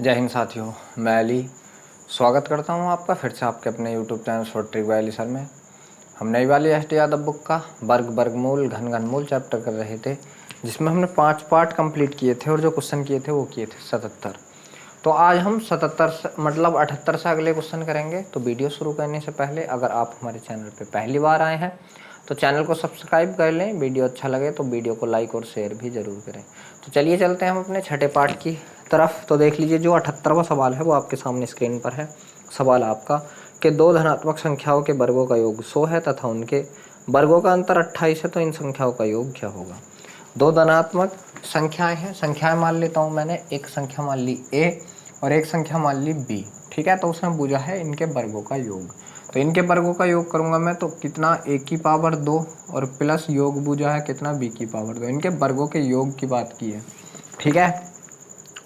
जय हिंद साथियों, मैं अली स्वागत करता हूं आपका फिर से आपके अपने YouTube channel short trick bye Ali sir में। हम नई वाली एस.टी. यादव बुक का वर्गमूल घनमूल चैप्टर कर रहे थे, जिसमें हमने 5 पार्ट कंप्लीट किए थे और जो क्वेश्चन किए थे वो किए थे 77। तो आज हम 77 मतलब 78 से अगले क्वेश्चन करेंगे। तो वीडियो शुरू करने से पहले अगर आप हमारे चैनल पर पहली बार आए हैं तो चैनल को सब्सक्राइब कर लें। वीडियो अच्छा लगे तो वीडियो को लाइक और शेयर भी ज़रूर करें। तो चलिए चलते हैं हम अपने छठे पार्ट की तरफ। तो देख लीजिए, जो 78वां सवाल है वो आपके सामने स्क्रीन पर है। सवाल आपका कि दो धनात्मक संख्याओं के वर्गों का योग 100 है तथा उनके वर्गों का अंतर 28 है, तो इन संख्याओं का योग क्या होगा। दो धनात्मक संख्याएं हैं, संख्याएं मान लेता हूँ मैंने, एक संख्या मान ली a और एक संख्या मान ली b, ठीक है। तो उसने पूछा है इनके वर्गों का योग। तो इनके वर्गों का योग करूंगा मैं, तो कितना a की पावर 2 और प्लस योग पूछा है कितना b की पावर 2। इनके वर्गों के योग की बात की है, ठीक है।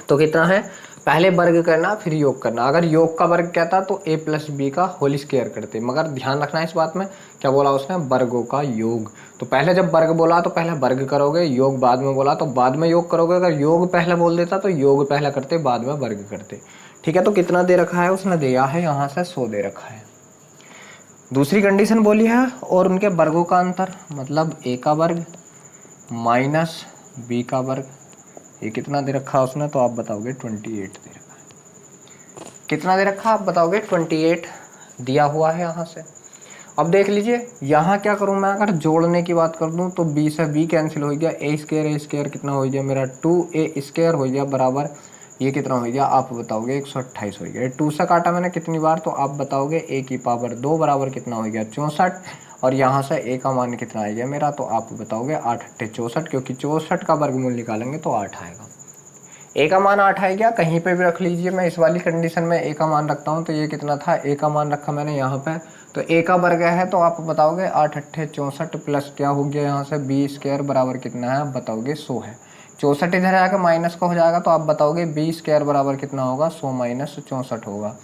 तो कितना है, पहले वर्ग करना फिर योग करना। अगर योग का वर्ग कहता तो a प्लस बी का होल स्क्वायर करते, मगर ध्यान रखना इस बात में, क्या बोला उसने, वर्गों का योग। तो पहले जब वर्ग बोला तो पहले वर्ग करोगे, योग बाद में बोला तो बाद में योग करोगे। अगर योग पहले बोल देता तो योग पहले करते बाद में वर्ग करते, ठीक है। तो कितना दे रखा है उसने, दिया है यहाँ से 100 दे रखा है। दूसरी कंडीशन बोली है और उनके वर्गों का अंतर, मतलब a का वर्ग माइनस b का वर्ग, ये कितना दे रखा है उसने, तो आप बताओगे 28 दे रखा है। कितना दे रखा आप बताओगे 28 दिया हुआ है यहाँ से। अब देख लीजिए यहाँ क्या करूँ मैं, अगर जोड़ने की बात कर दूँ तो b से b कैंसिल हो गया, a स्क्वायर कितना हो गया मेरा 2a स्क्वायर हो गया बराबर ये कितना हो गया आप बताओगे 128 हो गया। 2 से काटा मैंने कितनी बार, तो आप बताओगे a की पावर 2 बराबर कितना हो गया 64, और यहाँ से a का मान कितना आ गया मेरा, तो आप बताओगे 8 8 64, क्योंकि 64 का वर्गमूल निकालेंगे तो 8 आएगा। a का मान 8 आएगा, कहीं पे भी रख लीजिए। मैं इस वाली कंडीशन में a का मान रखता हूँ, तो ये कितना था, a का मान रखा मैंने यहाँ पे, तो a का वर्ग है, तो आप बताओगे 8 8 64 प्लस क्या हो गया यहाँ से b स्क्वायर बराबर कितना है, आप बताओगे 100 है। 64 इधर आकर माइनस का हो जाएगा, तो आप बताओगे b स्क्वायर बराबर कितना होगा, 100 माइनस 64 होगा।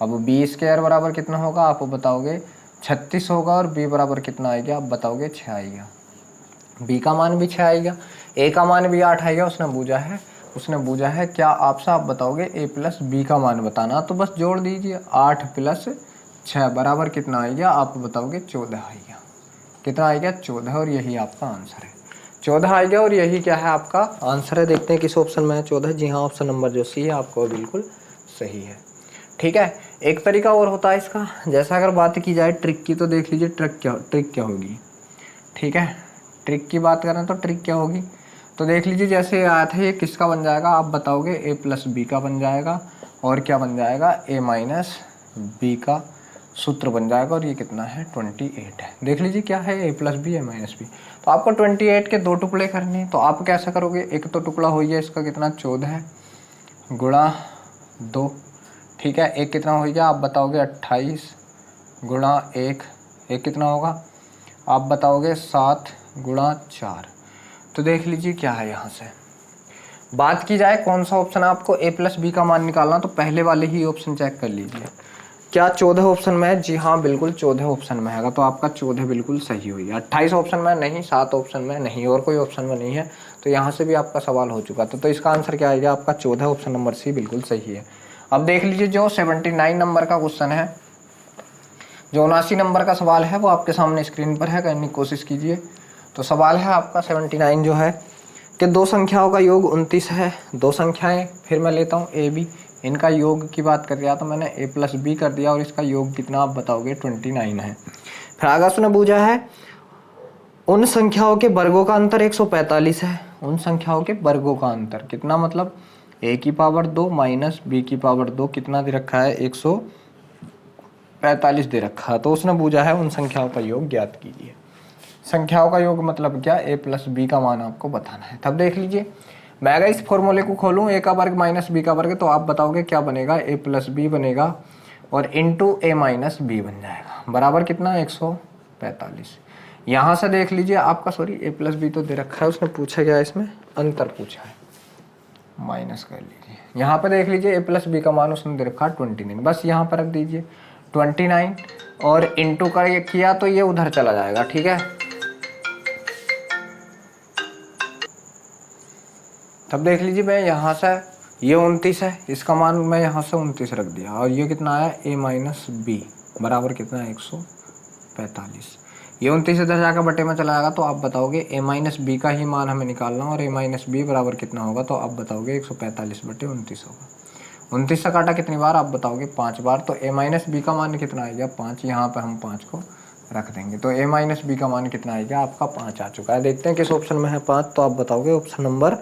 अब b स्क्वायर बराबर कितना होगा, आप बताओगे 36 होगा, और b बराबर कितना आएगा, आप बताओगे 6 आएगा। b का मान भी 6 आएगा, a का मान भी 8 आएगा। उसने पूछा है क्या आपसे, आप बताओगे a प्लस b का मान बताना, तो बस जोड़ दीजिए 8 प्लस 6 बराबर कितना आएगा, आप बताओगे 14 आएगा। कितना आएगा 14, और यही आपका आंसर है। 14 आएगा और यही क्या है आपका आंसर है। देखते हैं किस ऑप्शन में है 14। जी हाँ, ऑप्शन नंबर जो सी है आपका वो बिल्कुल सही है, ठीक है। एक तरीका और होता है इसका, जैसा अगर बात की जाए ट्रिक की, तो देख लीजिए ट्रिक क्या होगी, ठीक है। ट्रिक की बात करें तो ट्रिक क्या होगी, तो देख लीजिए जैसे आया था ये किसका बन जाएगा, आप बताओगे a प्लस बी का बन जाएगा, और क्या बन जाएगा a माइनस बी का सूत्र बन जाएगा, और ये कितना है 28 है। देख लीजिए क्या है a plus B a minus B. तो आपको 28 के 2 टुकड़े करने हैं, तो आप कैसे करोगे, एक तो टुकड़ा हो गया इसका कितना 14 गुणा 2, ठीक है। एक कितना हो गया आप बताओगे 28 गुणा 1, एक कितना होगा आप बताओगे 7 गुणा 4। तो देख लीजिए क्या है, यहाँ से बात की जाए कौन सा ऑप्शन आपको a प्लस बी का मान निकालना, तो पहले वाले ही ऑप्शन चेक कर लीजिए। क्या 14 ऑप्शन में है, जी हाँ बिल्कुल 14 ऑप्शन में है, तो आपका 14 बिल्कुल सही हुई है। 28 ऑप्शन में नहीं, 7 ऑप्शन में नहीं, और कोई ऑप्शन में नहीं है, तो यहाँ से भी आपका सवाल हो चुका था। तो इसका आंसर क्या आएगा आपका 14, ऑप्शन नंबर सी बिल्कुल सही है। अब देख लीजिए जो 79 नंबर का क्वेश्चन है, जो 79 नंबर का सवाल है वो आपके सामने स्क्रीन पर है, करने की कोशिश कीजिए। तो सवाल है आपका 79 जो है कि दो संख्याओं का योग 29 है। दो संख्याएं, फिर मैं लेता हूँ a b, इनका योग की बात कर दिया तो मैंने a प्लस बी कर दिया, और इसका योग कितना आप बताओगे 29 है। फिर आगे उसने पूछा है उन संख्याओं के वर्गों का अंतर 145 है। उन संख्याओं के वर्गों का अंतर कितना, मतलब a की पावर 2 माइनस b की पावर 2 कितना दे रखा है 145 दे रखा है। तो उसने पूछा है उन संख्याओं का योग ज्ञात कीजिए। संख्याओं का योग मतलब क्या, a प्लस बी का मान आपको बताना है। तब देख लीजिए मैं अगर इस फॉर्मूले को खोलूँ a का वर्ग माइनस बी का वर्ग, तो आप बताओगे क्या बनेगा, a प्लस बी बनेगा और इंटू a माइनस बी बन जाएगा, बराबर कितना 145। यहाँ से देख लीजिए आपका a प्लस बी तो दे रखा है, उसने पूछा क्या इसमें अंतर पूछा है, माइनस कर लीजिए। यहाँ पे देख लीजिए a प्लस बी का मान उसने दे रखा है 29, बस यहाँ पर रख दीजिए 29 और इंटू कर किया तो ये उधर चला जाएगा, ठीक है। तब देख लीजिए मैं यहाँ से ये 29 है, इसका मान मैं यहाँ से 29 रख दिया, और ये कितना आया a माइनस बी बराबर कितना है 145। ये 29 इधर जाकर बटे में चला जाएगा, तो आप बताओगे a माइनस बी का ही मान हमें निकालना, और a माइनस बी बराबर कितना होगा, तो आप बताओगे 145 बटे 29 होगा। 29 से काटा कितनी बार, आप बताओगे 5 बार, तो a माइनस बी का मान कितना आएगा 5, यहाँ पर हम 5 को रख देंगे, तो a माइनस बी का मान कितना आएगा आपका 5 आ चुका है। देखते हैं किस ऑप्शन में है 5, तो आप बताओगे option number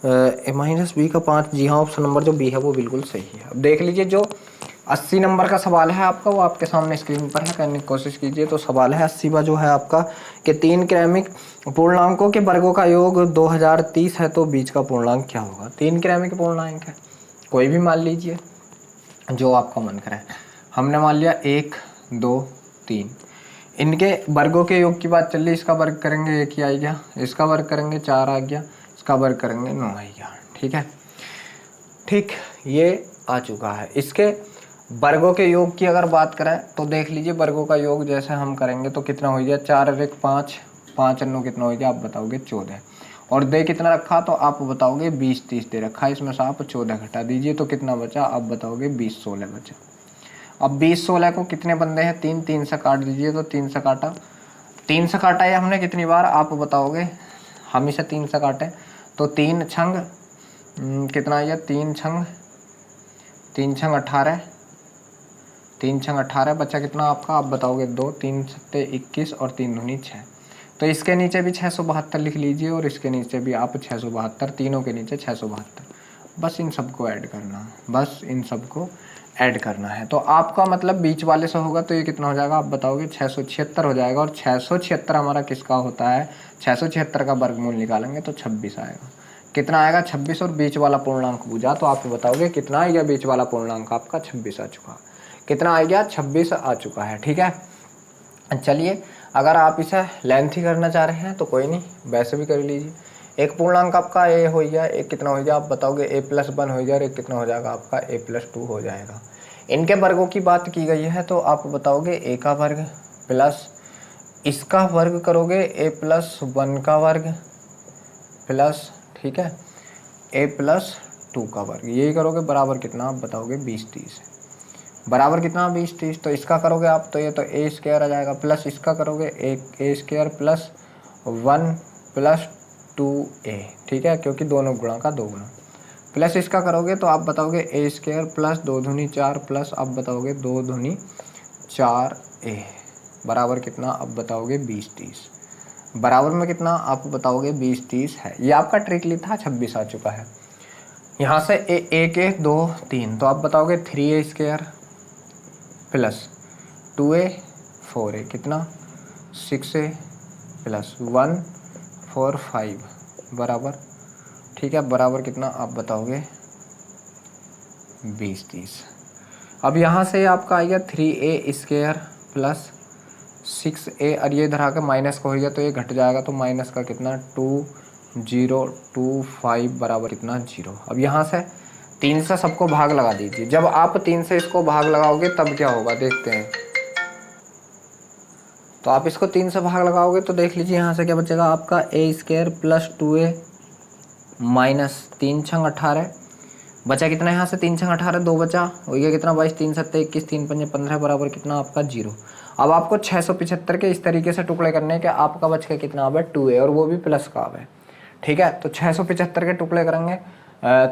a minus B का 5। जी हाँ, ऑप्शन नंबर जो बी है वो बिल्कुल सही है। अब देख लीजिए जो 80 नंबर का सवाल है आपका, वो आपके सामने स्क्रीन पर है, करने की कोशिश कीजिए। तो सवाल है 80वां जो है आपका कि 3 क्रमिक पूर्णांकों के वर्गों का योग 2030 है, तो बीच का पूर्णांक क्या होगा। 3 क्रमिक पूर्णांक है, कोई भी मान लीजिए जो आपका मन करे। हमने मान लिया 1 2 3, इनके वर्गों के योग की बात चल रही। इसका वर्ग करेंगे 1 ही आ गया, इसका वर्ग करेंगे 4 आ गया, इसका वर्ग करेंगे 9 आ गया। ठीक है, ठीक, ये आ चुका है। इसके वर्गों के योग की अगर बात करें तो देख लीजिए, वर्गों का योग जैसे हम करेंगे तो कितना हो गया 4 और 1 5, 5 और 9 कितना हो गया, आप बताओगे 14, और दे कितना रखा, तो आप बताओगे 20 30 दे रखा है, इसमें से आप 14 घटा दीजिए तो कितना बचा, आप बताओगे 20 16 बचा। अब 20 16 को कितने बंदे हैं, 3, 3 से काट दीजिए, तो 3 से काटा, 3 से काटा है हमने कितनी बार, आप बताओगे। हम इसे 3 से काटें तो 3 छंग कितना आया, 3 छंग 18, 3 छंग 18 बचा कितना आपका, आप बताओगे 2, 3 सत्ते 21 और 3 दूनी 6। तो इसके नीचे भी 672 लिख लीजिए, और इसके नीचे भी आप 672, तीनों के नीचे 672। बस इन सबको ऐड करना, बस इन सबको ऐड करना है। तो आपका मतलब बीच वाले से होगा, तो ये कितना हो जाएगा, आप बताओगे 676 हो जाएगा। और 676 हमारा किसका होता है, 676 का वर्गमूल निकालेंगे तो 26 आएगा। कितना आएगा 26, और बीच वाला पूर्णांक पूछा तो आप बताओगे कितना आएगा, बीच वाला पूर्णांक आपका 26 आ चुका। कितना आ गया, 26 आ चुका है। ठीक है, चलिए अगर आप इसे लेंथी करना चाह रहे हैं तो कोई नहीं, वैसे भी कर लीजिए। एक पूर्णांक आपका ए हो गया, एक कितना हो गया, आप बताओगे a+1 हो गया, और एक कितना हो जाएगा आपका a+2 हो जाएगा। इनके वर्गों की बात की गई है, तो आप बताओगे a का वर्ग प्लस इसका वर्ग करोगे a+1 का वर्ग प्लस, ठीक है, a+2 का वर्ग, यही करोगे बराबर कितना, आप बताओगे 20 30, बराबर कितना 20 30। तो इसका करोगे आप तो ये तो a स्क्वायर आ जाएगा, प्लस इसका करोगे a square plus 1 plus 2a, ठीक है, क्योंकि दोनों गुणा का 2 गुना, प्लस इसका करोगे तो आप बताओगे a स्क्वायर प्लस 2 दूनी 4 प्लस आप बताओगे 2 दूनी 4a बराबर कितना, आप बताओगे 20 30, बराबर में कितना, आप बताओगे 20 30 है। ये आपका ट्रिकली था, 26 आ चुका है। यहाँ से a के 2 3, तो आप बताओगे 3a square plus 2a 4a कितना 6a प्लस 1 4 5 बराबर, ठीक है, बराबर कितना, आप बताओगे 20 30। अब यहाँ से आपका आएगा 3a स्क्वायर प्लस 6a, और ये इधर आकर माइनस का हो गया तो ये घट जाएगा, तो माइनस का कितना 2025 बराबर कितना 0। अब यहाँ से 3 से सबको भाग लगा दीजिए। जब आप 3 से इसको भाग लगाओगे तब क्या होगा, देखते हैं। तो आप इसको 3 से भाग लगाओगे तो देख लीजिए यहाँ से क्या बचेगा आपका a square plus 2a minus 3 छंग 18 बचा कितना, यहाँ से 3 छंग 18 2 बचा हो गया कितना 22 3 7 21 3 5 15 बराबर कितना आपका 0। अब आपको 675 के इस तरीके से टुकड़े करने के, आपका बच के कितना अब है 2a, और वो भी प्लस का अब है। ठीक है, तो 675 के टुकड़े करेंगे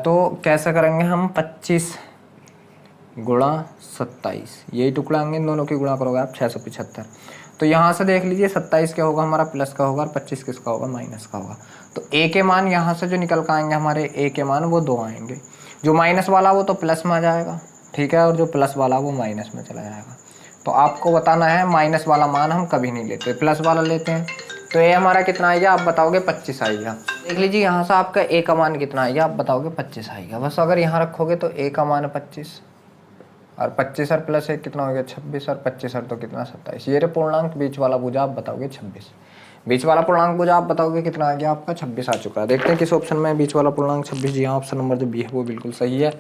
तो कैसे करेंगे हम, 25 गुणा 27, यही टुकड़ा आएंगे, इन दोनों की गुणा करोगे आप 675। तो यहाँ से देख लीजिए 27 क्या होगा हमारा प्लस का होगा, और 25 किसका होगा, माइनस का होगा। तो a के मान यहाँ से जो निकल कर आएंगे हमारे a के मान वो 2 आएंगे, जो माइनस वाला वो तो प्लस में आ जाएगा, ठीक है, और जो प्लस वाला वो माइनस में चला जाएगा। तो आपको बताना है माइनस वाला मान हम कभी नहीं लेते, प्लस वाला लेते हैं। तो a हमारा कितना आएगा, आप बताओगे 25 आएगा। देख लीजिए यहाँ से आपका a का मान कितना आएगा, आप बताओगे 25 आएगा। बस अगर यहाँ रखोगे तो a का मान है 25, और 25 और प्लस 1 कितना हो गया 26, और 25 और तो कितना 27। ये रे पूर्णांक बीच वाला बुझा, आप बताओगे 26। बीच वाला पूर्णांक बुझा आप बताओगे कितना आ गया आपका 26 आ चुका है। देखते हैं किस ऑप्शन में बीच वाला पूर्णांक 26। जी हाँ, ऑप्शन नंबर जो बी है वो बिल्कुल सही है।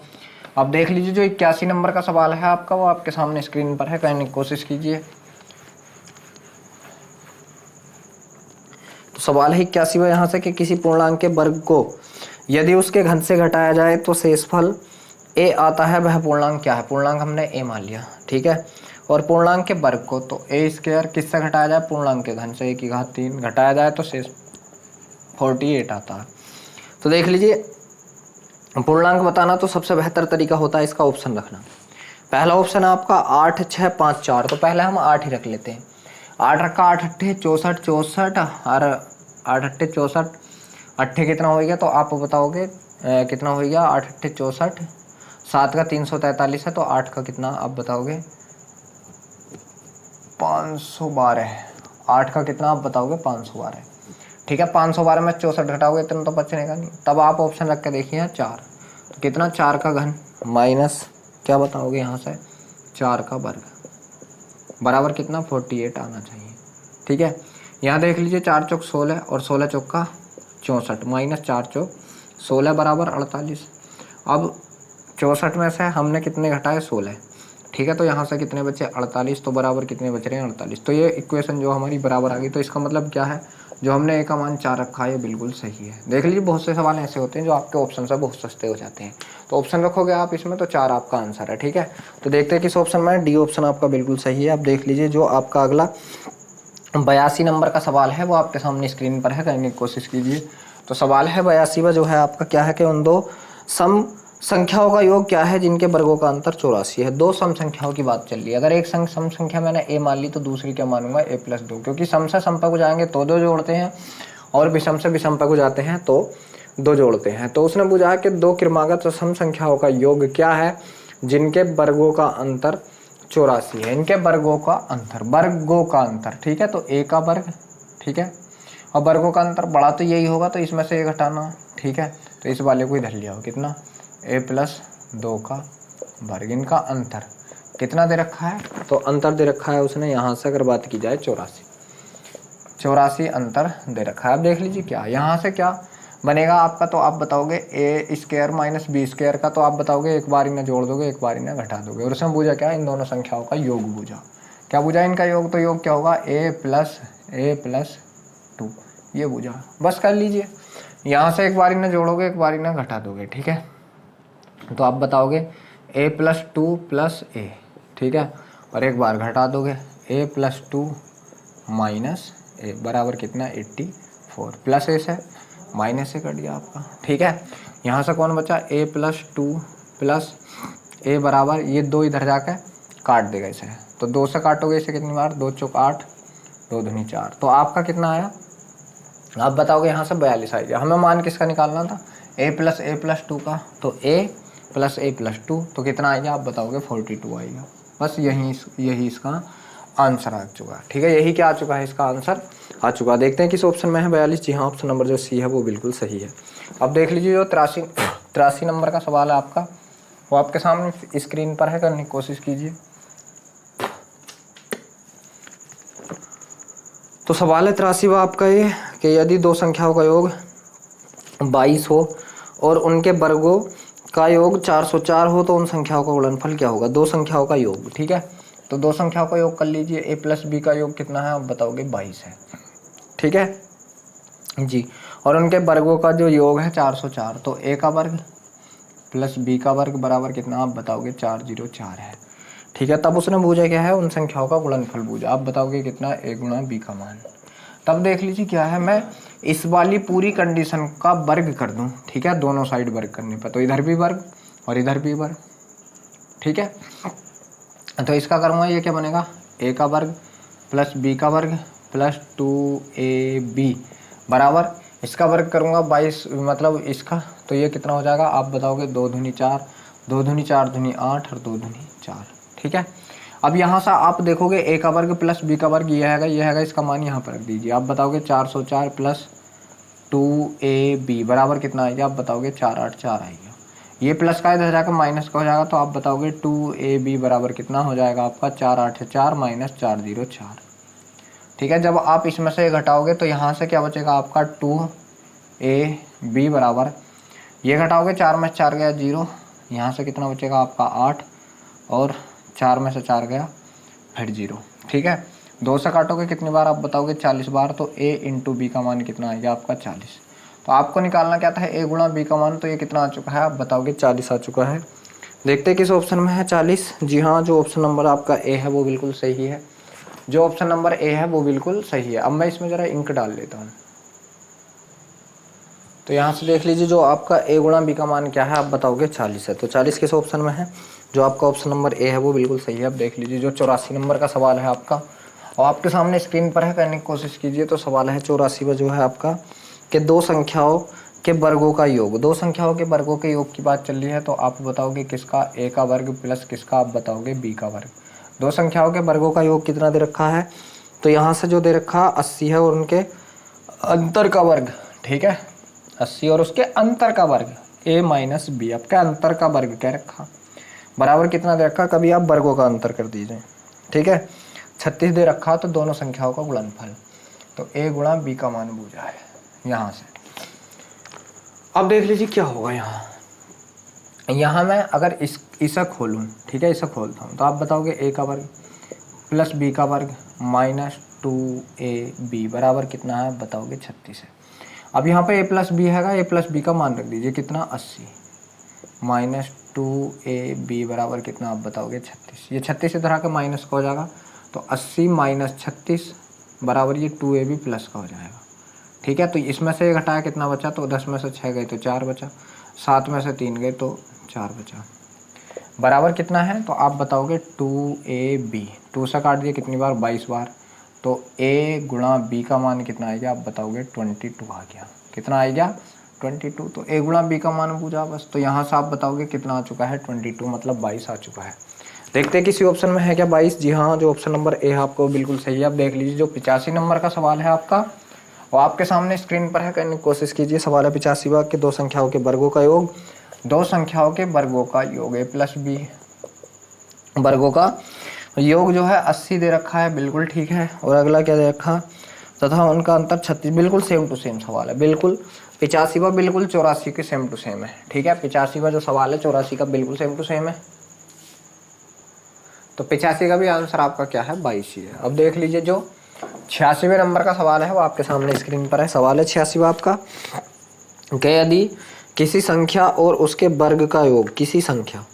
अब देख लीजिए जो 81 नंबर का सवाल है आपका, वो आपके सामने स्क्रीन पर है, करने की कोशिश कीजिए। तो सवाल है 81वां यहाँ से कि किसी पूर्णांक के वर्ग को यदि उसके घन से घटाया जाए तो शेषफल ए आता है। वह पूर्णांक क्या है? पूर्णांक हमने ए मान लिया, ठीक है। और पूर्णांक के वर्ग को तो ए स्क्वायर किससे घटाया जाए? पूर्णांक के घन से, ए की घात 3 घटाया जाए तो शेष 48 आता है। तो देख लीजिए, पूर्णांक बताना तो सबसे बेहतर तरीका होता है इसका ऑप्शन रखना। पहला ऑप्शन है आपका 8 6 5 4, तो पहले हम 8 ही रख लेते हैं। 8 रखा, 8 अट्ठे 64 64 और 8 अट्ठे 64, अट्ठे कितना हो गया? तो आप बताओगे कितना हो गया? 8 अट्ठे 64, 7 का 343 है, तो 8 का कितना आप बताओगे? 512। 8 का कितना आप बताओगे? 512, ठीक है। 512 में 64 घटाओगे इतना तो बचने का नहीं। तब आप ऑप्शन रख के देखिए 4, तो कितना? 4 का घन माइनस क्या बताओगे यहाँ से? 4 का वर्ग बराबर कितना? 48 आना चाहिए, ठीक है। यहाँ देख लीजिए 4 चौक 16 और 16 चौक का 64 माइनस 4 चौक 16 बराबर 48। अब 64 में से हमने कितने घटाए? 16, ठीक है। तो यहाँ से कितने बचे? 48, तो बराबर कितने बच रहे हैं? 48। तो ये इक्वेशन जो हमारी बराबर आ गई। तो इसका मतलब क्या है? जो हमने ए का मान 4 रखा है ये बिल्कुल सही है। देख लीजिए बहुत से सवाल ऐसे होते हैं जो आपके ऑप्शन से बहुत सस्ते हो जाते हैं, तो ऑप्शन रखोगे आप इसमें तो 4 आपका आंसर है, ठीक है। तो देखते हैं किस ऑप्शन में। डी ऑप्शन आपका बिल्कुल सही है। अब देख लीजिए जो आपका अगला 82 नंबर का सवाल है वो आपके सामने स्क्रीन पर है, करने की कोशिश कीजिए। तो सवाल है 82वां जो है आपका क्या है कि उन दो सम संख्याओं का योग क्या है जिनके वर्गों का अंतर 84 है। दो सम संख्याओं की बात चल रही है। अगर एक सम संख्या मैंने ए मान ली तो दूसरी क्या मानूंगा? ए प्लस 2, क्योंकि सम से सम पर को जाएंगे तो 2 जोड़ते हैं और विषम से विषम पर को जाते हैं तो 2 जोड़ते हैं। तो उसने पूछा कि दो क्रमागत सम संख्याओं का योग क्या है जिनके वर्गों का अंतर 84 है। इनके वर्गों का अंतर, वर्गों का अंतर, ठीक है। तो ए का वर्ग, ठीक है, और वर्गों का अंतर बड़ा तो यही होगा, तो इसमें से ये घटाना, ठीक है। तो इस वाले को इधर लिया हो, कितना? ए प्लस 2 का वर्ग। इनका अंतर कितना दे रखा है? तो अंतर दे रखा है उसने यहाँ से अगर बात की जाए 84 अंतर दे रखा है। अब देख लीजिए क्या यहाँ से क्या बनेगा आपका। तो आप बताओगे ए स्क्वायर माइनस बी स्क्वायर का, तो आप बताओगे एक बार इन्हें जोड़ दोगे, एक बार इन्हें घटा दोगे। और उसमें पूछा क्या? इन दोनों संख्याओं का योग पूछा। क्या पूछा? इनका योग। तो योग क्या होगा? ए प्लस 2, ये पूछा। बस कर लीजिए, यहाँ से एक बार इन्हें जोड़ोगे, एक बार इन्हें घटा दोगे, ठीक है। तो आप बताओगे a प्लस 2 प्लस ए, ठीक है, और एक बार घटा दोगे a प्लस 2 माइनस ए बराबर कितना? 84। प्लस ए से माइनस ए कट गया आपका, ठीक है। यहाँ से कौन बचा? a प्लस 2 प्लस ए बराबर ये 2 इधर जाकर काट देगा इसे, तो 2 से काटोगे इसे कितनी बार? 2 चौक 8, 2 दूनी 4। तो आपका कितना आया? आप बताओगे यहाँ से 42 आएगा। हमें मान किसका निकालना था? a प्लस 2 का। तो a प्लस 2, तो कितना आएगा? आप बताओगे 42 आएगा। बस यही इसका आंसर आ चुका, ठीक है। यही क्या आ चुका है? इसका आंसर आ चुका। देखते हैं किस ऑप्शन में है 42। जी हाँ, ऑप्शन नंबर जो सी है वो बिल्कुल सही है। अब देख लीजिए जो 83 नंबर का सवाल है आपका, वो आपके सामने स्क्रीन पर है, करने की कोशिश कीजिए। तो सवाल है 83वां आपका ये कि यदि दो संख्याओं का योग 22 हो और उनके वर्गों का योग 404 हो तो उन संख्याओं का गुणनफल क्या होगा? दो संख्याओं का योग, ठीक है। तो दो संख्याओं का योग कर लीजिए। a प्लस बी का योग कितना है? आप बताओगे 22 है, ठीक है जी। और उनके वर्गों का जो योग है 404, तो a का वर्ग प्लस b का वर्ग बराबर कितना? आप बताओगे 404 है, ठीक है। तब उसने पूछा क्या है? उन संख्याओं का गुणनफल पूछा। आप बताओगे कितना? a गुणा b का मान। तब देख लीजिए क्या है, मैं इस वाली पूरी कंडीशन का वर्ग कर दूं, ठीक है, दोनों साइड वर्ग करने पर, तो इधर भी वर्ग और इधर भी वर्ग, ठीक है। तो इसका करूँगा, ये क्या बनेगा? a का वर्ग प्लस b का वर्ग प्लस 2ab बराबर इसका वर्ग करूँगा 22, मतलब इसका, तो ये कितना हो जाएगा? आप बताओगे 2 दूनी 4, 2 दूनी 4 दूनी 8 और 2 दूनी 4, ठीक है। अब यहाँ से आप देखोगे a का वर्ग प्लस b का वर्ग ये हैगा, इसका मान यहाँ पर रख दीजिए। आप बताओगे 404 प्लस 2ab बराबर कितना आएगा? आप बताओगे 484 आएगा। ये प्लस का इधर जाकर माइनस का हो जाएगा, तो आप बताओगे 2ab बराबर कितना हो जाएगा आपका? 484 माइनस 404, ठीक है। जब आप इसमें से घटाओगे तो यहाँ से क्या बचेगा आपका? 2ab बराबर, ये घटाओगे 4 में 4 गया 0, यहाँ से कितना बचेगा आपका? 8, और 4 में से 4 गया फिर 0, ठीक है। 2 से काटोगे कितनी बार? आप बताओगे 40 बार, तो a इंटू बी का मान कितना आएगा आपका? 40। तो आपको निकालना क्या था, a गुणा b का मान। तो ये कितना आ चुका है आप बताओगे, 40 आ चुका है। देखते हैं किस ऑप्शन में है 40। जी हाँ, जो ऑप्शन नंबर आपका ए है वो बिल्कुल सही है। जो ऑप्शन नंबर ए है वो बिल्कुल सही है। अब मैं इसमें ज़रा इंक डाल लेता हूँ। तो यहाँ से देख लीजिए, जो आपका a गुणा b का मान क्या है आप बताओगे, 40 है। तो 40 किस ऑप्शन में है, जो आपका ऑप्शन नंबर ए है वो बिल्कुल सही है। अब देख लीजिए, जो 84 नंबर का सवाल है आपका, और आपके सामने स्क्रीन पर है, करने की कोशिश कीजिए। तो सवाल है 84वां जो है आपका, कि दो संख्याओं के वर्गों का योग। दो संख्याओं के वर्गों के योग की बात चल रही है। तो आप बताओगे किसका, a का वर्ग प्लस किसका, आप बताओगे b का वर्ग। दो संख्याओं के वर्गों का योग कितना दे रखा है, तो यहाँ से जो दे रखा 80 है और उनके अंतर का वर्ग, ठीक है, 80 और उसके अंतर का वर्ग a माइनस बी, आपका अंतर का वर्ग कह रखा, बराबर कितना दे रखा, कभी आप वर्गों का अंतर कर दीजिए, ठीक है। 36 दे रखा, तो दोनों संख्याओं का गुणनफल, तो a गुणा b का मान पूछा है यहाँ से। अब देख लीजिए क्या होगा यहाँ मैं अगर इसे खोलूँ, ठीक है, इसे खोलता हूँ, तो आप बताओगे a का वर्ग प्लस b का वर्ग माइनस 2ab बराबर कितना है, बताओगे 36 है। अब यहाँ पे a प्लस बी है, a प्लस बी का मान रख दीजिए, कितना 80 माइनस 2ab बराबर कितना, आप बताओगे 36। ये 36 इधर आकर माइनस का हो जाएगा, तो 80 माइनस 36 बराबर ये 2ab प्लस का हो जाएगा, ठीक है। तो इसमें से घटाया कितना बचा, तो 10 में से 6 गए तो 4 बचा, 7 में से 3 गए तो 4 बचा, बराबर कितना है, तो आप बताओगे 2ab। 2 से काट दिए कितनी बार, 22 बार, तो a गुणा b का मान कितना आएगा, आप बताओगे 22 आ गया। कितना आएगा, 22। तो a गुणा b का मान पूछा बस, तो यहाँ से आप बताओगे कितना आ चुका है, 22 मतलब 22 आ चुका है। देखते हैं किसी ऑप्शन में है क्या 22। जी हाँ, जो ऑप्शन नंबर ए है आपको बिल्कुल सही है। आप देख लीजिए, जो 85 नंबर का सवाल है आपका, वो आपके सामने स्क्रीन पर है, करने की कोशिश कीजिए। सवाल है 85वां के दो संख्याओं के वर्गों का योग। दो संख्याओं के वर्गों का योग, a प्लस बी वर्गों का योग जो है 80 दे रखा है, बिल्कुल ठीक है। और अगला क्या दे रखा, तथा उनका अंतर 36, बिल्कुल सेम टू सेम सवाल है, बिल्कुल 85वां बिल्कुल 84 के सेम टू सेम है, ठीक है। 85वां जो सवाल है 84 का बिल्कुल सेम टू सेम है, तो 85 का भी आंसर आपका क्या है, 22 ही है। अब देख लीजिए, जो 86वें नंबर का सवाल है वो आपके सामने स्क्रीन पर है। सवाल है 86वां आपका, कि यदि किसी संख्या और उसके वर्ग का योग, किसी संख्या,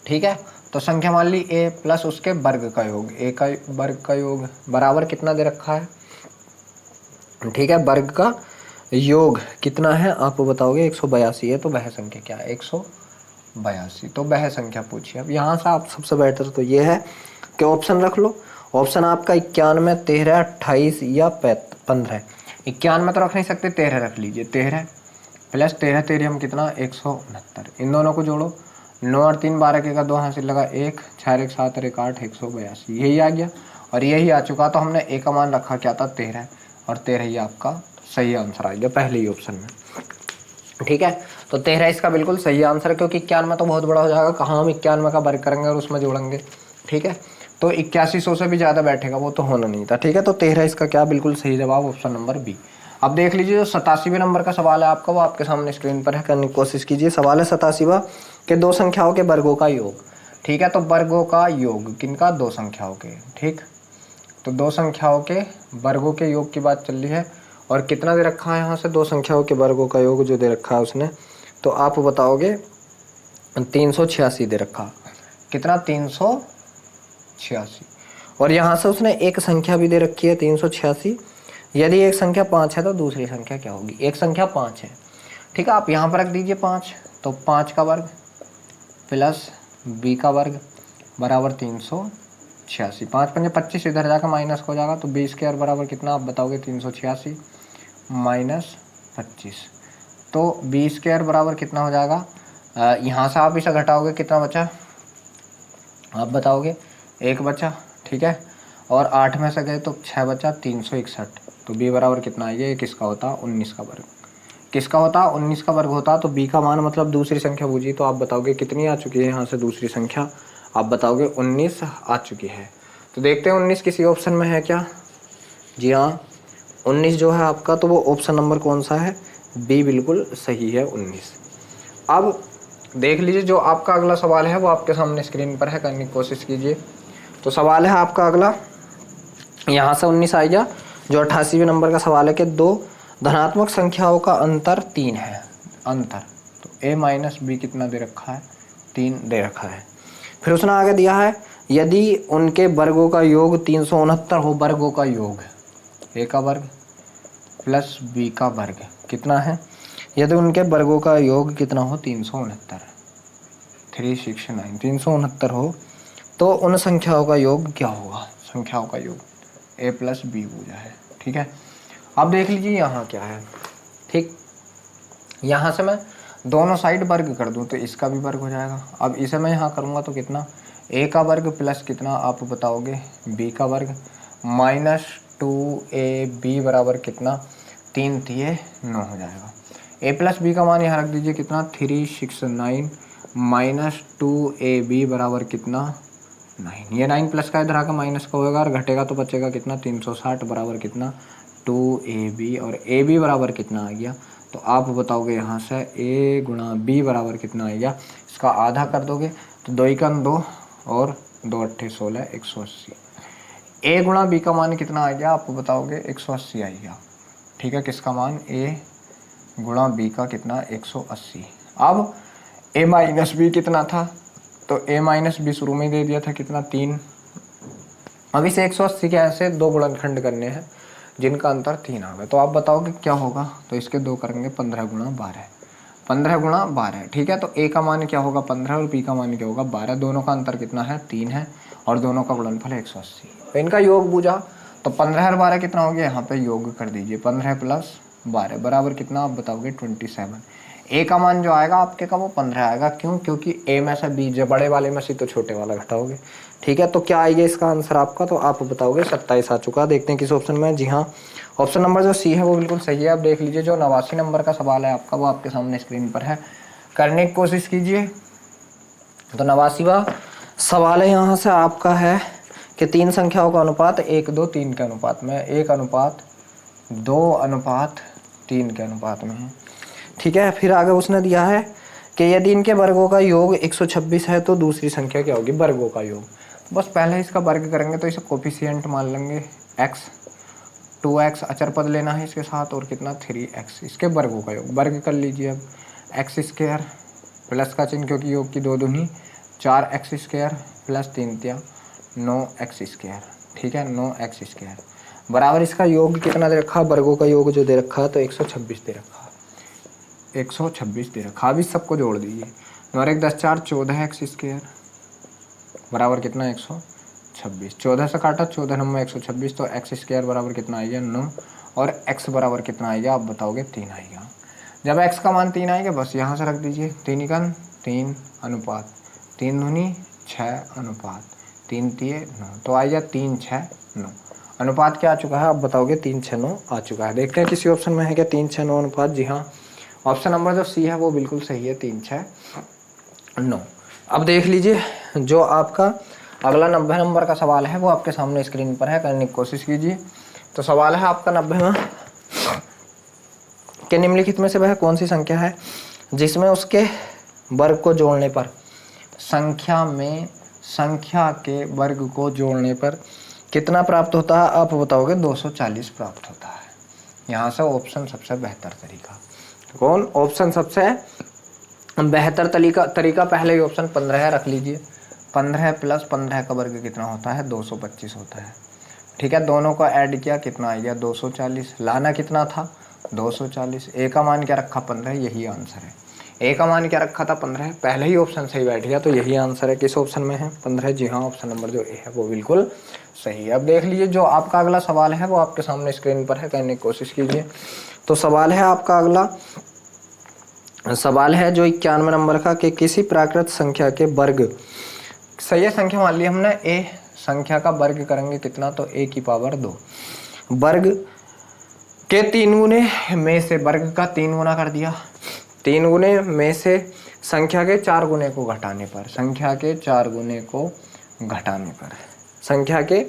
ठीक है, तो संख्या मान ली a प्लस उसके वर्ग का योग, a का वर्ग का योग बराबर कितना दे रखा है, ठीक है, वर्ग का योग कितना है आप बताओगे, 182 है। तो वह संख्या क्या है, 182, तो वह संख्या पूछिए। अब यहाँ से आप सबसे बेहतर तो ये है कि ऑप्शन रख लो। ऑप्शन आपका 91, 13, 28 या 15। 91 तो रख नहीं सकते, 13 रख लीजिए। 13 प्लस 13 13 हम कितना, 169। इन दोनों को जोड़ो, 9 और 3 12 के का 2 हासिल लगा 1, 6 1 7 1 8, 182 यही आ गया। और यही आ चुका, तो हमने a का मान रखा क्या था, 13, और 13 ही आपका सही आंसर आ गया पहले ही ऑप्शन में, ठीक है। तो 13 इसका बिल्कुल सही आंसर है, क्योंकि 91 तो बहुत बड़ा हो जाएगा, कहाँ हम 91 का वर्ग करेंगे और उसमें जोड़ेंगे, ठीक है। तो 8100 से भी ज़्यादा बैठेगा, वो तो होना नहीं था, ठीक है। तो 13 इसका क्या बिल्कुल सही जवाब, ऑप्शन नंबर बी। अब देख लीजिए, जो 87वें नंबर का सवाल है आपका, वो आपके सामने स्क्रीन पर है, करने की कोशिश कीजिए। सवाल है 87वां के दो संख्याओं के वर्गों का योग, ठीक है। तो वर्गों का योग किनका, दो संख्याओं के, ठीक। तो दो संख्याओं के वर्गों के योग की बात चल रही है, और कितना दे रखा है यहाँ से, दो संख्याओं के वर्गों का योग जो दे रखा है उसने, तो आप बताओगे 386 दे रखा, कितना, 386। और यहाँ से उसने एक संख्या भी दे रखी है 386। यदि एक संख्या 5 है तो दूसरी संख्या क्या होगी, एक संख्या 5 है, ठीक है। आप यहाँ पर रख दीजिए 5, तो 5 का वर्ग प्लस b का वर्ग बराबर 386। 5 पंजे 25, इधर जाकर माइनस हो जाएगा, तो b स्क्वायर बराबर कितना, आप बताओगे 386 माइनस 25। तो b स्क्वायर बराबर कितना हो जाएगा, यहाँ से आप इसे घटाओगे, कितना बचा, आप बताओगे 1 बचा, ठीक है। और 8 में से गए तो 6 बचा, 361। तो b बराबर कितना आएगा, ये किसका होता, 19 का वर्ग, किसका होता, 19 का वर्ग होता। तो b का मान मतलब दूसरी संख्या पूछी, तो आप बताओगे कितनी आ चुकी है, यहाँ से दूसरी संख्या आप बताओगे 19 आ चुकी है। तो देखते हैं 19 किसी ऑप्शन में है क्या। जी हाँ, 19 जो है आपका, तो वो ऑप्शन नंबर कौन सा है, बी बिल्कुल सही है, 19। अब देख लीजिए, जो आपका अगला सवाल है वो आपके सामने स्क्रीन पर है, करने की कोशिश कीजिए। तो सवाल है आपका अगला, यहाँ से 19 आ गया। जो 88वें नंबर का सवाल है कि दो धनात्मक संख्याओं का अंतर 3 है, अंतर, तो a माइनस बी कितना दे रखा है, 3 दे रखा है। फिर उसने आगे दिया है यदि उनके वर्गों का योग 369 हो, वर्गों का योग, a का वर्ग प्लस b का वर्ग कितना है, यदि उनके वर्गों का योग कितना हो 369, 369 369 हो, तो उन संख्याओं का योग क्या होगा, संख्याओं का योग a प्लस बी पूजा है। ठीक है, अब देख लीजिए यहाँ क्या है। ठीक, यहाँ से मैं दोनों साइड वर्ग कर दूँ तो इसका भी वर्ग हो जाएगा। अब इसे मैं यहाँ करूँगा तो कितना, a का वर्ग प्लस कितना आप बताओगे b का वर्ग माइनस 2ab बराबर कितना, 3 3 9 हो जाएगा। a प्लस बी का मान यहाँ रख दीजिए कितना, 369 माइनस 2ab बराबर कितना, 9। ये 9 प्लस का इधर आकर माइनस का होगा और घटेगा तो बचेगा कितना, 360 बराबर कितना, 2ab, और ab बराबर कितना आ गया, तो आप बताओगे यहाँ से a गुणा b बराबर कितना आ गया, इसका आधा कर दोगे तो 2 एकम 2 और 2 अट्ठे 16, 180। a गुणा b का मान कितना आ गया, आप बताओगे 180 आ गया। ठीक है, किसका मान, a गुणा b का कितना, 180। अब a माइनस बी कितना था, तो a माइनस बी शुरू में दे दिया था कितना, 3। अब इसे 180 के ऐसे 2 गुणनखंड करने हैं जिनका अंतर 3 आ गया, तो आप बताओगे क्या होगा, तो इसके 2 करेंगे 15 गुणा 12, 15 गुणा 12। ठीक है, तो a का मान क्या होगा 15 और b का मान क्या होगा 12, दोनों का अंतर कितना है 3 है और दोनों का गुणनफल 180। तो इनका योग बूझा तो 15 और 12 कितना हो गया, यहाँ पे योग कर दीजिए, 15 प्लस 12 बराबर कितना, आप बताओगे 27। a का मान जो आएगा आपके का वो 15 आएगा, क्यों, क्योंकि a में से b जो बड़े वाले में से तो छोटे वाला घटाओगे। ठीक है, तो क्या आएगा इसका आंसर आपका, तो आप बताओगे 27 आ चुका। देखते हैं किस ऑप्शन में, जी हाँ ऑप्शन नंबर जो सी है वो बिल्कुल सही है। अब देख लीजिए जो 89 नंबर का सवाल है आपका वो आपके सामने स्क्रीन पर है, करने की कोशिश कीजिए। तो 89वां सवाल है यहाँ से आपका है कि 3 संख्याओं का अनुपात 1 2 3 के अनुपात में, 1 अनुपात 2 अनुपात 3 के अनुपात में है। ठीक है, फिर आगे उसने दिया है कि यदि इनके वर्गों का योग 126 है तो दूसरी संख्या क्या होगी, वर्गों का योग। बस पहले इसका वर्ग करेंगे तो इसे कोफिशिएंट मान लेंगे x, 2x अचर पद लेना है इसके साथ और कितना 3x, इसके वर्गों का योग वर्ग कर लीजिए। अब x स्क्वायर प्लस का चिन्ह क्योंकि योग की 2 दूनी 4x स्क्वायर प्लस 3 तिया 9x स्क्वायर। ठीक है, 9x स्क्वायर बराबर इसका योग कितना दे रखा, वर्गों का योग जो दे रखा तो 126 दे रखा, 126 दे रखा। अभी सबको जोड़ दीजिए, 9 1 10 4 14x स्क्वायर बराबर कितना 126, 14 से काटा 14 नंबर 126, तो x स्क्वायर बराबर कितना आएगा 9 और x बराबर कितना आएगा आप बताओगे 3 आएगा। जब x का मान 3 आएगा बस यहाँ से रख दीजिए, 3 एकन 3 अनुपात 3 दूनी 6 अनुपात 3 तिये 9, तो आएगा 3 6 9। अनुपात क्या आ चुका है आप बताओगे 3 6 9 आ चुका है। देखते हैं किसी ऑप्शन में है क्या 3 6 9 अनुपात, जी हाँ ऑप्शन नंबर जो सी है वो बिल्कुल सही है, 3 6 9। अब देख लीजिए जो आपका अगला 90 नंबर का सवाल है वो आपके सामने स्क्रीन पर है, करने की कोशिश कीजिए। तो सवाल है आपका 90वां कि निम्नलिखित में से वह कौन सी संख्या है जिसमें उसके वर्ग को जोड़ने पर संख्या में संख्या के वर्ग को जोड़ने पर कितना प्राप्त होता है, आप बताओगे 240 प्राप्त होता है। यहाँ से ऑप्शन सबसे बेहतर तरीका कौन, ऑप्शन सबसे बेहतर तरीका पहले ही ऑप्शन 15 है, रख लीजिए। 15 प्लस 15 का वर्ग कितना होता है 225 होता है। ठीक है, दोनों का ऐड किया कितना आ गया 240, लाना कितना था 240, ए का मान क्या रखा 15, यही आंसर है। ए का मान क्या रखा था 15, पहले ही ऑप्शन सही बैठ गया तो यही आंसर है। किस ऑप्शन में है 15, जी हाँ ऑप्शन नंबर जो ए है वो बिल्कुल सही है। अब देख लीजिए जो आपका अगला सवाल है वो आपके सामने स्क्रीन पर है, करने की कोशिश कीजिए। तो सवाल है आपका अगला सवाल है जो 91 नंबर का कि किसी प्राकृत संख्या के वर्ग, सही है संख्या मान ली हमने, ए संख्या का वर्ग करेंगे कितना तो a की पावर 2, वर्ग के 3 गुने में से, वर्ग का 3 गुना कर दिया, 3 गुने में से संख्या के 4 गुने को घटाने पर, संख्या के 4 गुने को घटाने पर, संख्या के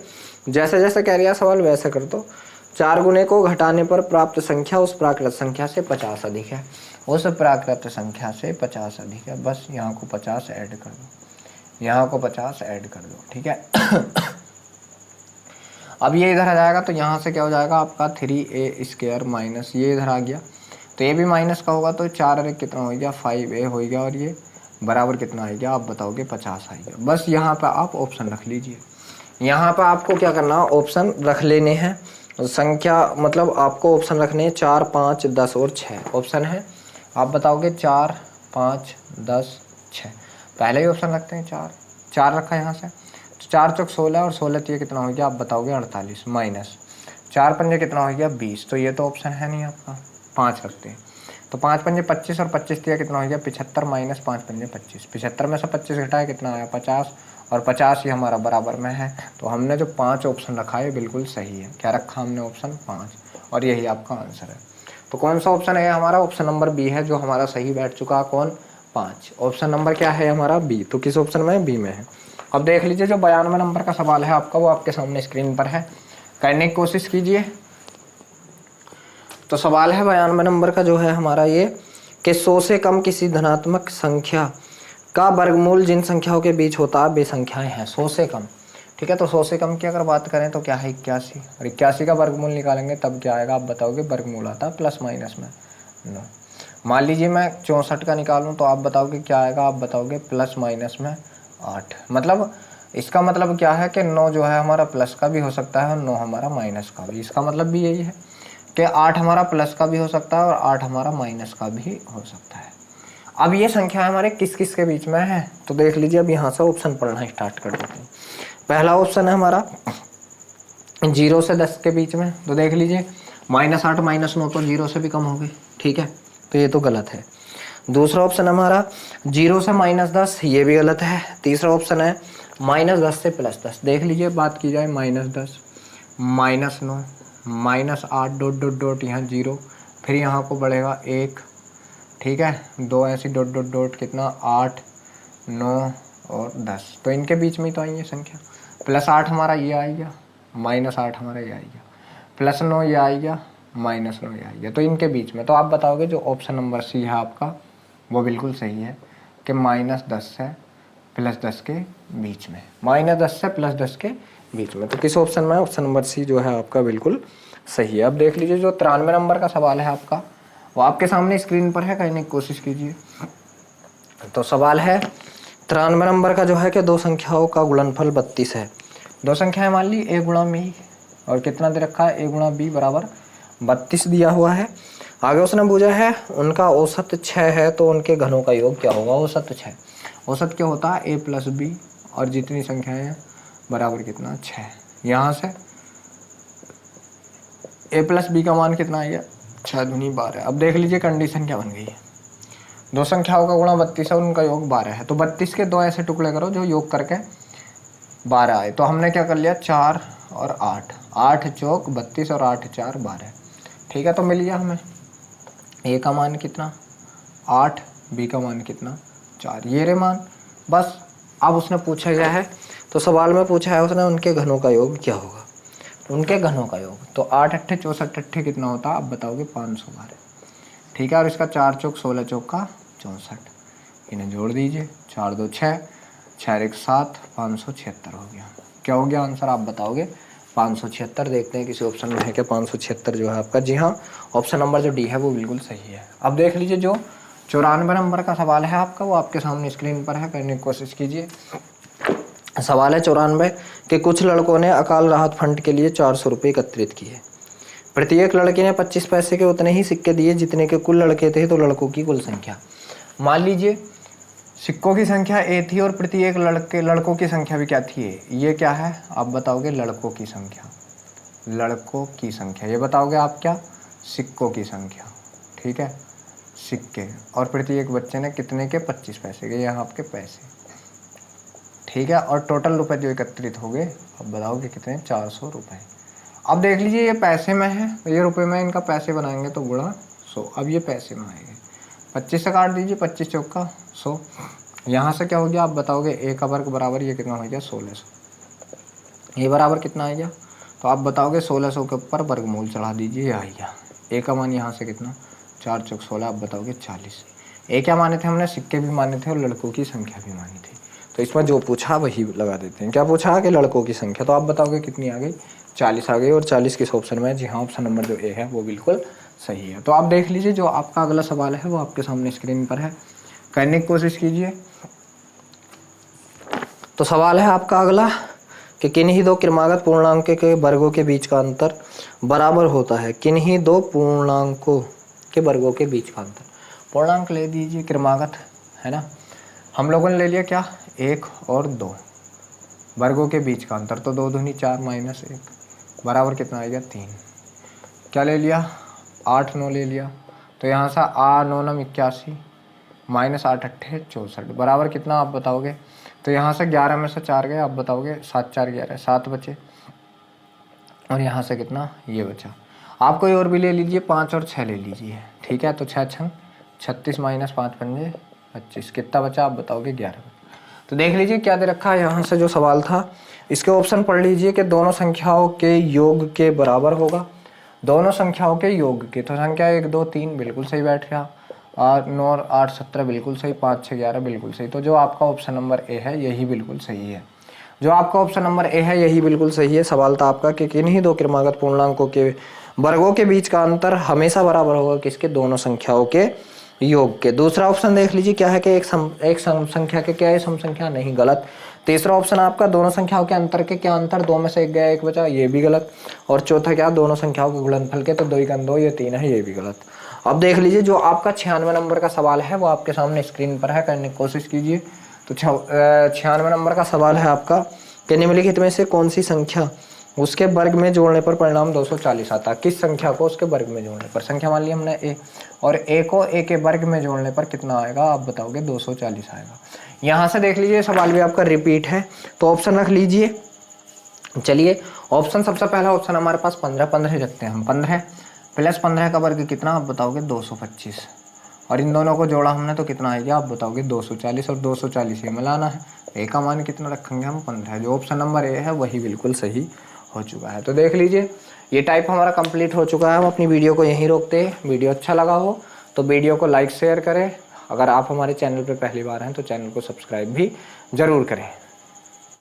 जैसे जैसे कह रहा सवाल वैसे कर दो, 4 गुने को घटाने पर प्राप्त संख्या उस प्राकृत संख्या से 50 अधिक है, उस प्राकृत संख्या से 50 अधिक है। बस यहाँ को 50 ऐड कर दो, यहाँ को 50 ऐड कर दो। ठीक है अब ये इधर आ जाएगा तो यहाँ से क्या हो जाएगा आपका 3a² माइनस ये इधर आ गया, तो ये भी माइनस का होगा, तो 4 और 1 कितना हो गया 5a हो गया, और ये बराबर कितना आ गया आप बताओगे 50 आएगा। बस यहाँ पर आप ऑप्शन रख लीजिए। यहाँ पर आपको क्या करना है, ऑप्शन रख लेने हैं, संख्या मतलब आपको ऑप्शन रखने हैं 4, 5, 10 और 6 ऑप्शन है। आप बताओगे 4, 5, 10, 6, पहले ही ऑप्शन रखते हैं 4 रखा है यहाँ से, तो 4 चौक 16 और 16 ये कितना हो गया आप बताओगे 48 माइनस 4 पंजे कितना हो गया 20, तो ये तो ऑप्शन है नहीं आपका, 5 रखते हैं, तो 5 पंजे 25 और 25 दिया कितना हो गया 75 माइनस 5 पंजे 25, 75 में से 25 घटाया कितना आया 50, और 50 ही हमारा बराबर में है, तो हमने जो 5 ऑप्शन रखा है बिल्कुल सही है। क्या रखा हमने ऑप्शन 5, और यही आपका आंसर है। तो कौन सा ऑप्शन है हमारा, ऑप्शन नंबर बी है जो हमारा सही बैठ चुका है, कौन 5। ऑप्शन नंबर क्या है हमारा बी, तो किस ऑप्शन में बी में है। अब देख लीजिए जो 92 नंबर का सवाल है आपका वो आपके सामने स्क्रीन पर है, करने की कोशिश कीजिए। तो सवाल है 92 नंबर का जो है हमारा ये कि 100 से कम किसी धनात्मक संख्या का वर्गमूल जिन संख्याओं के बीच होता है वे संख्याएं हैं। 100 से कम, ठीक है, तो 100 से कम की अगर बात करें तो क्या है 81, और 81 का वर्गमूल निकालेंगे तब क्या आएगा आप बताओगे, वर्गमूल आता है प्लस माइनस में 9। मान लीजिए मैं 64 का निकालूं तो आप बताओगे क्या आएगा, आप बताओगे प्लस माइनस में 8। मतलब इसका मतलब क्या है कि 9 जो है हमारा प्लस का भी हो सकता है और 9 हमारा माइनस का भी। इसका मतलब भी यही है कि 8 हमारा प्लस का भी हो सकता है और 8 हमारा माइनस का भी हो सकता है। अब ये संख्या हमारे किस किस के बीच में है, तो देख लीजिए अब यहाँ से ऑप्शन पढ़ना स्टार्ट कर देते हैं। पहला ऑप्शन है हमारा 0 से 10 के बीच में, तो देख लीजिए -8 -9 तो 0 से भी कम होगी, ठीक है, तो ये तो गलत है। दूसरा ऑप्शन हमारा 0 से -10, ये भी गलत है। तीसरा ऑप्शन है -10 से +10, देख लीजिए बात की जाए -10, -9, -8 डॉट डॉट डॉट यहाँ 0, फिर यहाँ को बढ़ेगा 1, ठीक है, 2 ऐसी डॉट डॉट डॉट कितना 8, 9 और 10, तो इनके बीच में ही तो आई है संख्या। +8 हमारा ये आ गया, -8 हमारा ये आ गया, +9 ये आ गया, -9 ये आ गया, तो इनके बीच में। तो आप बताओगे जो ऑप्शन नंबर सी है आपका वो बिल्कुल सही है कि -10 से +10 के बीच में, -10 से +10 के बीच में। तो किस ऑप्शन में, ऑप्शन नंबर सी जो है आपका बिल्कुल सही है। अब देख लीजिए जो 93 नंबर का सवाल है आपका वो आपके सामने स्क्रीन पर है, करने की कोशिश कीजिए। तो सवाल है 93 नंबर का जो है कि दो संख्याओं का गुणनफल 32 है। दो संख्याएं मान ली a गुणा b और कितना दे रखा है a गुणा b बराबर 32 दिया हुआ है। आगे उसने पूछा है उनका औसत 6 है तो उनके घनों का योग क्या होगा। औसत 6, औसत क्या होता है a + b और जितनी संख्याएं हैं बराबर कितना 6। यहाँ से a + b का मान कितना आएगा 6 दूनी 12। अब देख लीजिए कंडीशन क्या बन गई है, दो संख्याओं का गुणा 32 है उनका योग 12 है, तो 32 के दो ऐसे टुकड़े करो जो योग करके 12 आए। तो हमने क्या कर लिया 4 और 8, 8 चौक 32 और 8 4 12, ठीक है, तो मिल गया हमें a का मान कितना 8, b का मान कितना 4, ये रे मान बस। अब उसने पूछा गया है तो सवाल में पूछा है उसने उनके घनों का योग क्या होगा, उनके घनों का योग। तो 8 अट्ठे 64 अट्ठे कितना होता है आप बताओगे 512, ठीक है, और इसका 4 चौक 16 चौक का 64, इन्हें जोड़ दीजिए, 4 2 6, 6 1 7, 576 हो गया। क्या हो गया आंसर आप बताओगे 576। देखते हैं किसी ऑप्शन में है क्या 576 जो है आपका। जी हाँ, ऑप्शन नंबर जो डी है वो बिल्कुल सही है। अब देख लीजिए जो 94 नंबर का सवाल है आपका वो आपके सामने स्क्रीन पर है, करने की कोशिश कीजिए। सवाल है 94 कि कुछ लड़कों ने अकाल राहत फंड के लिए 400 रुपये एकत्रित किए। प्रत्येक लड़के ने 25 पैसे के उतने ही सिक्के दिए जितने के कुल लड़के थे, तो लड़कों की कुल संख्या। मान लीजिए सिक्कों की संख्या a थी और प्रत्येक लड़कों की संख्या भी क्या थी a। ये क्या है आप बताओगे लड़कों की संख्या, लड़कों की संख्या ये बताओगे आप क्या सिक्कों की संख्या, ठीक है, सिक्के, और प्रत्येक बच्चे ने कितने के 25 पैसे के, यहाँ आपके पैसे, ठीक है, और टोटल रुपए जो एकत्रित हो गए अब बताओगे कितने 400 रुपये। अब देख लीजिए ये पैसे में है तो ये रुपए में इनका पैसे बनाएंगे तो गुणा 100। अब ये पैसे में आएंगे 25 से काट दीजिए, 25 चौक का 100, यहाँ से क्या हो गया आप बताओगे a का वर्ग बराबर ये कितना हो गया 1600, ये बराबर कितना आएगा तो आप बताओगे 1600 के ऊपर वर्गमूल चढ़ा दीजिए, आ गया a का मान यहाँ से कितना 4 चौक 16, आप बताओगे 40। a क्या माने थे हमने, सिक्के भी माने थे और लड़कों की संख्या भी मानी थी, तो इसमें जो पूछा वही लगा देते हैं। क्या पूछा कि लड़कों की संख्या, तो आप बताओगे कितनी आ गई, 40 आ गई। और 40 किस ऑप्शन में है? जी हाँ, ऑप्शन नंबर जो ए है वो बिल्कुल सही है। तो आप देख लीजिए जो आपका अगला सवाल है वो आपके सामने स्क्रीन पर है, करने की कोशिश कीजिए। तो सवाल है आपका अगला कि किन्हीं दो क्रमागत पूर्णांक के वर्गों के बीच का अंतर बराबर होता है। किन्हीं दो पूर्णांकों के वर्गों के बीच का अंतर, पूर्णांक ले दीजिए क्रमागत है ना, हम लोगों ने ले लिया क्या 1 और 2, वर्गों के बीच का अंतर तो 2 दूनी 4 माइनस 1 बराबर कितना आएगा 3। क्या ले लिया 8 9 ले लिया, तो यहाँ से 8 9 9 81 माइनस 8 8 64 बराबर कितना आप बताओगे। तो यहाँ से 11 में से 4 गए, आप बताओगे 7 4 11 7 बचे, और यहाँ से कितना ये बचा। आप कोई और भी ले लीजिए, 5 और 6 ले लीजिए, ठीक है। तो 6 6 36 माइनस 5 पंजे 25, कितना बचा आप बताओगे 11। तो देख लीजिए क्या दे रखा है यहाँ से जो सवाल था, इसके ऑप्शन पढ़ लीजिए कि दोनों संख्याओं के योग के बराबर होगा। दोनों संख्याओं के योग के, तो संख्या 1 2 3 बिल्कुल सही बैठ गया, और 9 और 8 17 बिल्कुल सही, 5 6 11 बिल्कुल सही। तो जो आपका ऑप्शन नंबर ए है यही बिल्कुल सही है। जो आपका ऑप्शन नंबर ए है यही बिल्कुल सही है। सवाल था आपका कि किन्हीं दो क्रमागत पूर्णांकों के वर्गों के बीच का अंतर हमेशा बराबर होगा किसके, दोनों संख्याओं के योग के। दूसरा ऑप्शन देख लीजिए क्या है कि एक सम संख्या के क्या है, सम संख्या, नहीं, गलत। तीसरा ऑप्शन आपका दोनों संख्याओं के अंतर के क्या अंतर, 2 में से 1 गया 1 बचा, ये भी गलत। और चौथा क्या, दोनों संख्याओं के गुणनफल के, तो 2 × 2 ये 3 है, ये भी गलत। अब देख लीजिए जो आपका 96 नंबर का सवाल है वो आपके सामने स्क्रीन पर है, करने की कोशिश कीजिए। तो 96 नंबर का सवाल है आपका कि निम्नलिखित में से कौन सी संख्या उसके वर्ग में जोड़ने पर परिणाम 240 आता है। किस संख्या को उसके वर्ग में जोड़ने पर, संख्या मान लिया हमने ए, और ए को ए के वर्ग में जोड़ने पर कितना आएगा आप बताओगे 240 आएगा। यहाँ से देख लीजिए सवाल भी आपका रिपीट है, तो ऑप्शन रख लीजिए। चलिए ऑप्शन, सबसे पहला ऑप्शन हमारे पास 15 15 रखते हैं हम, 15 प्लस 15 का वर्ग कितना आप बताओगे 225, और इन दोनों को जोड़ा हमने तो कितना आएगा आप बताओगे 240, और 240 ये मिलाना है, ए का मान कितना रखेंगे हम 15। जो ऑप्शन नंबर ए है वही बिल्कुल सही हो चुका है। तो देख लीजिए ये टाइप हमारा कंप्लीट हो चुका है। हम अपनी वीडियो को यहीं रोकते हैं। वीडियो अच्छा लगा हो तो वीडियो को लाइक शेयर करें। अगर आप हमारे चैनल पर पहली बार हैं तो चैनल को सब्सक्राइब भी ज़रूर करें।